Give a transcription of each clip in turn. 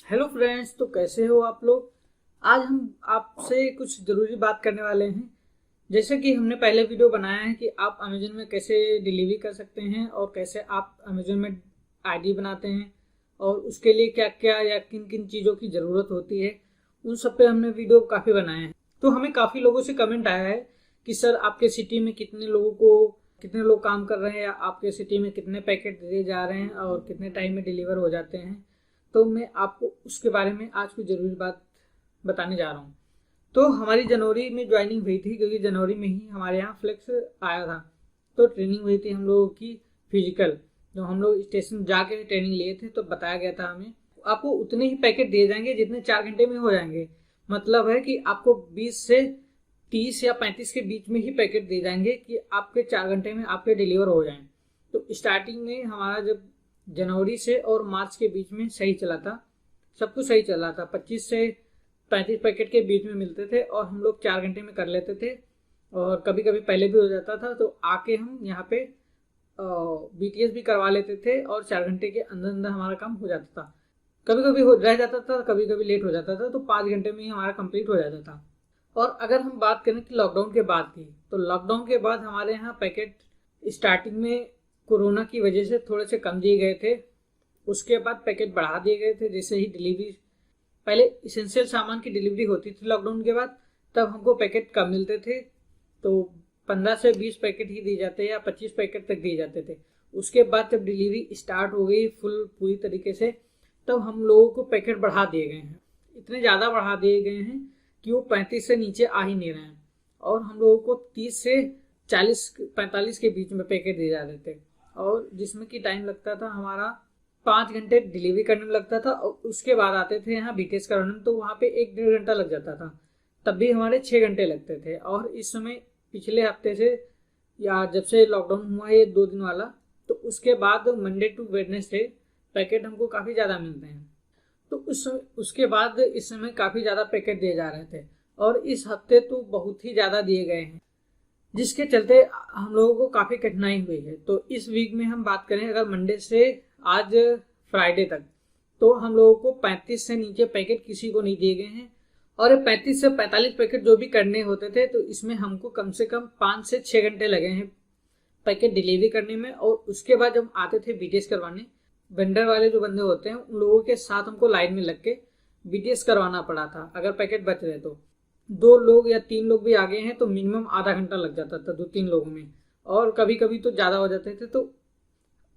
Hello friends, तो कैसे हो आप लोग। आज हम आपसे कुछ ज़रूरी बात करने वाले हैं। जैसे कि हमने पहले वीडियो बनाया है कि आप अमेज़न में कैसे डिलीवरी कर सकते हैं और कैसे आप अमेज़न में आईडी बनाते हैं और उसके लिए क्या क्या या किन किन चीज़ों की ज़रूरत होती है, उन सब पे हमने वीडियो काफ़ी बनाए हैं। तो हमें काफ़ी लोगों से कमेंट आया है कि सर आपके सिटी में कितने लोग काम कर रहे हैं या आपके सिटी में कितने पैकेट दिए जा रहे हैं और कितने टाइम में डिलीवर हो जाते हैं। तो मैं आपको उसके बारे में आज कुछ ज़रूरी बात बताने जा रहा हूँ। तो हमारी जनवरी में ज्वाइनिंग हुई थी, क्योंकि जनवरी में ही हमारे यहाँ फ्लेक्स आया था। तो ट्रेनिंग हुई थी हम लोगों की फिजिकल, जो हम लोग स्टेशन जाके ट्रेनिंग लिए थे। तो बताया गया था हमें आपको उतने ही पैकेट दिए जाएंगे जितने 4 घंटे में हो जाएंगे। मतलब है कि आपको 20 से 30 या 35 के बीच में ही पैकेट दिए जाएंगे कि आपके 4 घंटे में आपके डिलीवर हो जाएं। तो स्टार्टिंग में हमारा जब जनवरी से और मार्च के बीच में सही चला था, सब कुछ सही चला था। 25 से 35 पैकेट के बीच में मिलते थे और हम लोग 4 घंटे में कर लेते थे। और कभी कभी पहले भी हो जाता था, तो आके हम यहाँ पे बीटीएस भी करवा लेते थे और 4 घंटे के अंदर अंदर हमारा काम हो जाता था। कभी कभी हो रह जाता था, कभी कभी लेट हो जाता था, तो 5 घंटे में ही हमारा कंप्लीट हो जाता था। और अगर हम बात करें कि लॉकडाउन के बाद की, तो लॉकडाउन के बाद हमारे यहाँ पैकेट स्टार्टिंग में कोरोना की वजह से थोड़े से कम दिए गए थे। उसके बाद पैकेट बढ़ा दिए गए थे। जैसे ही डिलीवरी, पहले इसेंशियल सामान की डिलीवरी होती थी लॉकडाउन के बाद, तब हमको पैकेट कम मिलते थे। तो 15 से 20 पैकेट ही दिए जाते या 25 पैकेट तक दिए जाते थे। उसके बाद जब डिलीवरी स्टार्ट हो गई पूरी तरीके से, तब हम लोगों को पैकेट बढ़ा दिए गए हैं। इतने ज़्यादा बढ़ा दिए गए हैं कि वो 35 से नीचे आ ही नहीं रहे हैं। और हम लोगों को 30 से 40-45 के बीच में पैकेट दिए जाते थे, और जिसमें कि टाइम लगता था हमारा 5 घंटे डिलीवरी करने में लगता था। और उसके बाद आते थे यहाँ बीटीएस कराने में, तो वहाँ पे 1-1.5 घंटा लग जाता था। तब भी हमारे 6 घंटे लगते थे। और इस समय पिछले हफ्ते से, या जब से लॉकडाउन हुआ है ये 2 दिन वाला, तो उसके बाद मंडे टू वेडनेसडे पैकेट हमको काफ़ी ज़्यादा मिलते हैं। तो उसके बाद इस समय काफ़ी ज़्यादा पैकेट दिए जा रहे थे, और इस हफ्ते तो बहुत ही ज़्यादा दिए गए हैं, जिसके चलते हम लोगों को काफ़ी कठिनाई हुई है। तो इस वीक में हम बात करें अगर मंडे से आज फ्राइडे तक, तो हम लोगों को 35 से नीचे पैकेट किसी को नहीं दिए गए हैं। और ये 35 से 45 पैकेट जो भी करने होते थे, तो इसमें हमको कम से कम 5 से 6 घंटे लगे हैं पैकेट डिलीवरी करने में। और उसके बाद जब आते थे बीटीएस करवाने, वेंडर वाले जो बंदे होते हैं उन लोगों के साथ हमको लाइन में लग के बीटीएस करवाना पड़ा था। अगर पैकेट बच रहे तो 2 लोग या 3 लोग भी आगे हैं तो मिनिमम आधा घंटा लग जाता था 2-3 लोगों में, और कभी कभी तो ज़्यादा हो जाते थे। तो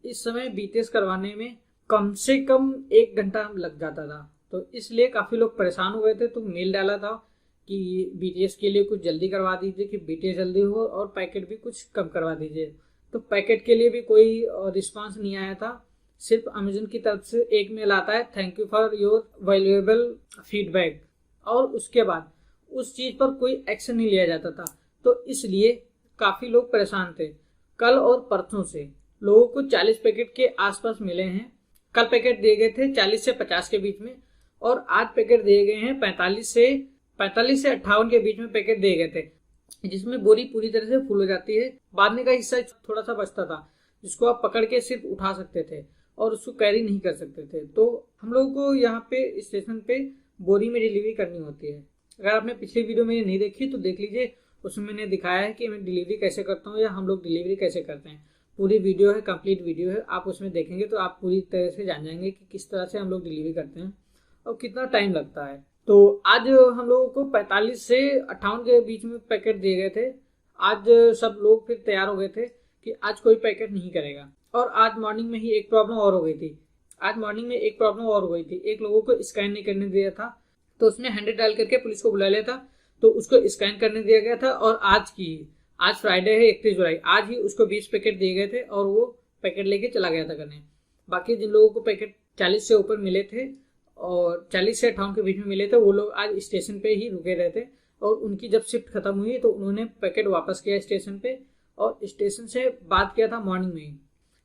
इस समय बीटीएस करवाने में कम से कम 1 घंटा लग जाता था। तो इसलिए काफ़ी लोग परेशान हो गए थे। तो मेल डाला था कि बीटीएस के लिए कुछ जल्दी करवा दीजिए कि बीटीएस जल्दी हो, और पैकेट भी कुछ कम करवा दीजिए। तो पैकेट के लिए भी कोई रिस्पांस नहीं आया था। सिर्फ अमेजन की तरफ से एक मेल आता है, thank you for your valuable feedback, और उसके बाद उस चीज़ पर कोई एक्शन नहीं लिया जाता था। तो इसलिए काफ़ी लोग परेशान थे। कल और परसों से लोगों को 40 पैकेट के आसपास मिले हैं। कल पैकेट दिए गए थे 40 से 50 के बीच में, और आज पैकेट दिए गए हैं 45 से 58 के बीच में पैकेट दिए गए थे, जिसमें बोरी पूरी तरह से फुल हो जाती है। बाद का हिस्सा थोड़ा सा बचता था, जिसको आप पकड़ के सिर्फ उठा सकते थे और उसको कैरी नहीं कर सकते थे। तो हम लोगों को यहाँ पे स्टेशन पे बोरी में डिलीवरी करनी होती है। अगर आपने पिछली वीडियो मेरी नहीं देखी तो देख लीजिए, उसमें मैंने दिखाया है कि मैं डिलीवरी कैसे करता हूँ या हम लोग डिलीवरी कैसे करते हैं। पूरी वीडियो है, कंप्लीट वीडियो है, आप उसमें देखेंगे तो आप पूरी तरह से जान जाएंगे कि किस तरह से हम लोग डिलीवरी करते हैं और कितना टाइम लगता है। तो आज हम लोगों को 45 से 58 के बीच में पैकेट दिए गए थे। आज सब लोग फिर तैयार हो गए थे कि आज कोई पैकेट नहीं करेगा। और आज मॉर्निंग में ही एक प्रॉब्लम और हो गई थी। एक लोगों को स्कैन नहीं करने दिया था, तो उसने 100 डायल करके पुलिस को बुला लिया था, तो उसको स्कैन करने दिया गया था। और आज फ्राइडे है 31 जुलाई, आज ही उसको 20 पैकेट दिए गए थे और वो पैकेट लेके चला गया था करने। बाकी जिन लोगों को पैकेट 40 से ऊपर मिले थे और 40 से 58 के बीच में मिले थे, वो लोग आज स्टेशन पे ही रुके रहे थे। और उनकी जब शिफ्ट खत्म हुई तो उन्होंने पैकेट वापस किया स्टेशन पे, और स्टेशन से बात किया था मॉर्निंग में ही।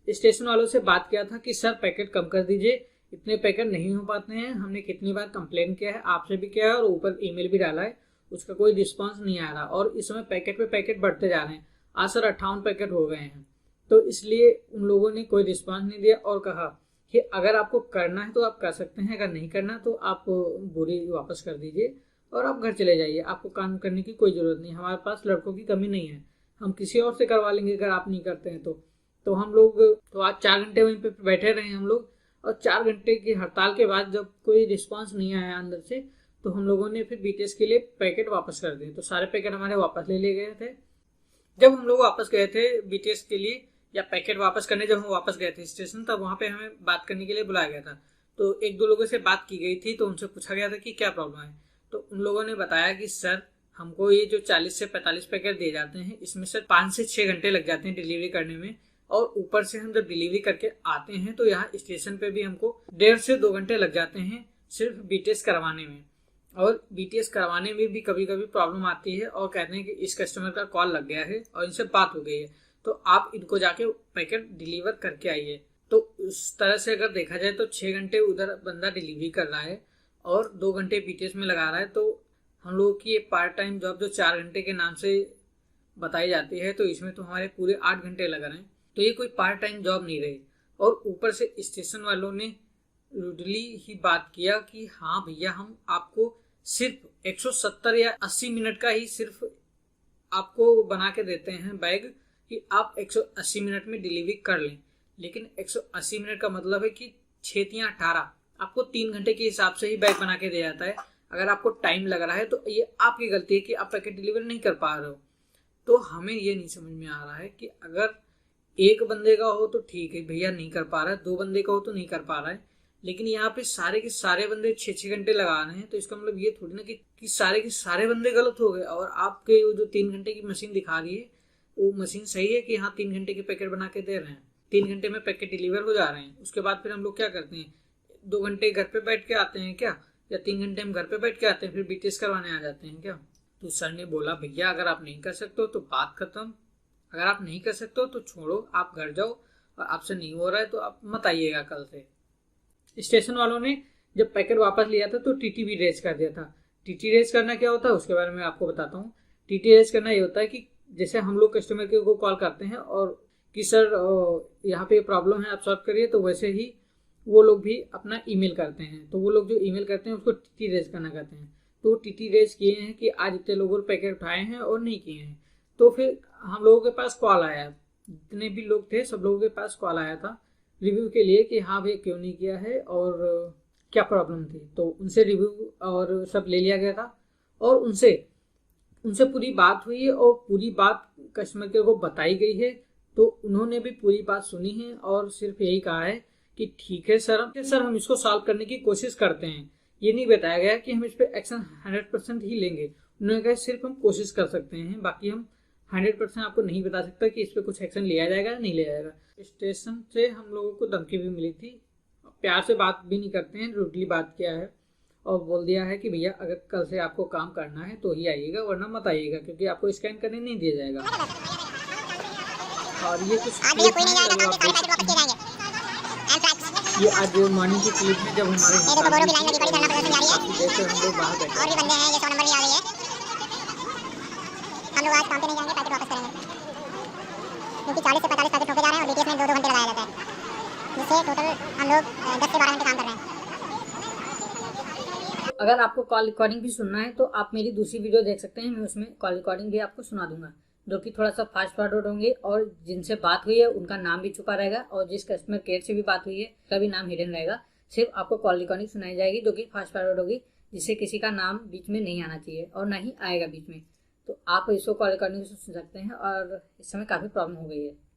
स्टेशन वालों से बात किया था कि सर पैकेट कम कर दीजिए, इतने पैकेट नहीं हो पाते हैं। हमने कितनी बार कंप्लेन किया है, आपसे भी किया है और ऊपर ईमेल भी डाला है, उसका कोई रिस्पांस नहीं आ रहा। और इस समय पैकेट पे पैकेट बढ़ते जा रहे हैं। आज सर 58 पैकेट हो गए हैं। तो इसलिए उन लोगों ने कोई रिस्पांस नहीं दिया और कहा कि अगर आपको करना है तो आप कर सकते हैं, अगर नहीं करना तो आप बोरी वापस कर दीजिए और आप घर चले जाइए। आपको काम करने की कोई ज़रूरत नहीं, हमारे पास लड़कों की कमी नहीं है, हम किसी और से करवा लेंगे अगर आप नहीं करते हैं तो हम लोग तो आज 4 घंटे वहीं पे बैठे रहे हम लोग, और 4 घंटे की हड़ताल के बाद जब कोई रिस्पांस नहीं आया अंदर से, तो हम लोगों ने फिर बीटीएस के लिए पैकेट वापस कर दिए। तो सारे पैकेट हमारे वापस ले लिए गए थे। जब हम लोग वापस गए थे बीटीएस के लिए या पैकेट वापस करने, जब हम वापस गए थे स्टेशन, तब वहाँ पे हमें बात करने के लिए बुलाया गया था। तो एक दो लोगों से बात की गई थी, तो उनसे पूछा गया था कि क्या प्रॉब्लम है। तो उन लोगों ने बताया कि सर हमको ये जो 40 से 45 पैकेट दिए जाते हैं, इसमें से 5 से 6 घंटे लग जाते हैं डिलीवरी करने में, और ऊपर से हम जब डिलीवरी करके आते हैं तो यहाँ स्टेशन पे भी हमको 1.5 से 2 घंटे लग जाते हैं सिर्फ बीटीएस करवाने में। और बीटीएस करवाने में भी कभी कभी प्रॉब्लम आती है और कहते हैं कि इस कस्टमर का कॉल लग गया है और इनसे बात हो गई है, तो आप इनको जाके पैकेट डिलीवर करके आइए। तो उस तरह से अगर देखा जाए तो 6 घंटे उधर बंदा डिलीवरी कर रहा है और 2 घंटे बीटीएस में लगा रहा है, तो हम लोगों की ये पार्ट टाइम जॉब जो 4 घंटे के नाम से बताई जाती है, तो इसमें तो हमारे पूरे 8 घंटे लग रहे हैं। तो ये कोई पार्ट टाइम जॉब नहीं रही। और ऊपर से स्टेशन वालों ने रूडली ही बात किया कि हाँ भैया, हम आपको सिर्फ 170 या 80 मिनट का ही सिर्फ आपको बना के देते हैं बैग, कि आप 180 मिनट में डिलीवरी कर लें। लेकिन 180 मिनट का मतलब है कि 6 या 18, आपको 3 घंटे के हिसाब से ही बैग बना के दिया जाता है। अगर आपको टाइम लग रहा है तो ये आपकी गलती है कि आप पैकेट डिलीवर नहीं कर पा रहे हो। तो हमें ये नहीं समझ में आ रहा है कि अगर एक बंदे का हो तो ठीक है भैया, नहीं कर पा रहा है, 2 बंदे का हो तो नहीं कर पा रहा है, लेकिन यहाँ पे सारे के सारे बंदे 6-6 घंटे लगा रहे हैं, तो इसका मतलब ये थोड़ी ना कि सारे के सारे बंदे गलत हो गए। और आपके वो जो 3 घंटे की मशीन दिखा रही है, वो मशीन सही है कि हाँ 3 घंटे के पैकेट बना के दे रहे हैं, 3 घंटे में पैकेट डिलीवर हो जा रहे हैं। उसके बाद फिर हम लोग क्या करते हैं, 2 घंटे घर पे बैठ के आते हैं क्या, या 3 घंटे हम घर पे बैठ के आते हैं फिर बीटीएस करवाने आ जाते हैं क्या। तो सर ने बोला भैया अगर आप नहीं कर सकते हो तो बात खत्म, अगर आप नहीं कर सकते हो तो छोड़ो, आप घर जाओ, और आपसे नहीं हो रहा है तो आप मत आइएगा कल से। स्टेशन वालों ने जब पैकेट वापस लिया था तो टीटी भी रेज कर दिया था। टीटी रेज करना क्या होता है उसके बारे में आपको बताता हूँ। टीटी रेज करना ये होता है कि जैसे हम लोग कस्टमर के को कॉल करते हैं और कि सर यहाँ पे प्रॉब्लम है आप सॉल्व करिए, तो वैसे ही वो लोग भी अपना ईमेल करते हैं। तो वो लोग जो ईमेल करते हैं उसको टीटी रेज करना कहते हैं। तो टीटी रेज किए हैं कि आज इतने लोगों ने पैकेट उठाए हैं और नहीं किए हैं। तो फिर हम लोगों के पास कॉल आया, जितने भी लोग थे सब लोगों के पास कॉल आया था रिव्यू के लिए कि हाँ भैया क्यों नहीं किया है और क्या प्रॉब्लम थी। तो उनसे रिव्यू और सब ले लिया गया था और उनसे पूरी बात हुई और पूरी बात कस्टमर के को बताई गई है। तो उन्होंने भी पूरी बात सुनी है और सिर्फ यही कहा है कि ठीक है सर हम इसको सॉल्व करने की कोशिश करते हैं। ये नहीं बताया गया कि हम इस पर एक्शन 100% ही लेंगे। उन्होंने कहा सिर्फ हम कोशिश कर सकते हैं, बाकी हम 100% आपको नहीं बता सकता कि इस पर कुछ एक्शन लिया जाएगा या नहीं लिया जाएगा। स्टेशन से हम लोगों को धमकी भी मिली थी, प्यार से बात भी नहीं करते हैं, रूडली बात किया है और बोल दिया है कि भैया अगर कल से आपको काम करना है तो ही आइएगा, वरना मत आइएगा, क्योंकि आपको स्कैन करने नहीं दिया जाएगा। और ये कुछ ये आज मॉर्निंग की क्लिप में जब हमारे हम लोग बाहर बैठे हम लोग आज काम पे नहीं जाएंगे, पैकेट वापस करेंगे, क्योंकि 40 से 45 पैकेट ठोके जा रहे हैं और बीटीएस में 2-2 घंटे लगाया जाता है, जिससे टोटल हम लोग 10 से 12 घंटे काम कर रहे हैं। अगर आपको कॉल रिकॉर्डिंग भी सुनना है तो आप मेरी दूसरी वीडियो देख सकते हैं, मैं उसमें कॉल रिकॉर्डिंग भी आपको सुना दूंगा, जो कि थोड़ा सा फास्ट फॉरवर्ड होंगे और जिनसे बात हुई है उनका नाम भी छुपा रहेगा और जिस कस्टमर केयर से भी बात हुई है उसका भी नाम हिडन रहेगा। सिर्फ आपको कॉल रिकॉर्डिंग सुनाई जाएगी जो कि फास्ट फॉरवर्ड होगी, जिससे किसी का नाम बीच में नहीं आना चाहिए और ना ही आएगा बीच में। तो आप इसको कॉल रिकॉर्डिंग सुन सकते हैं और इस समय काफ़ी प्रॉब्लम हो गई है।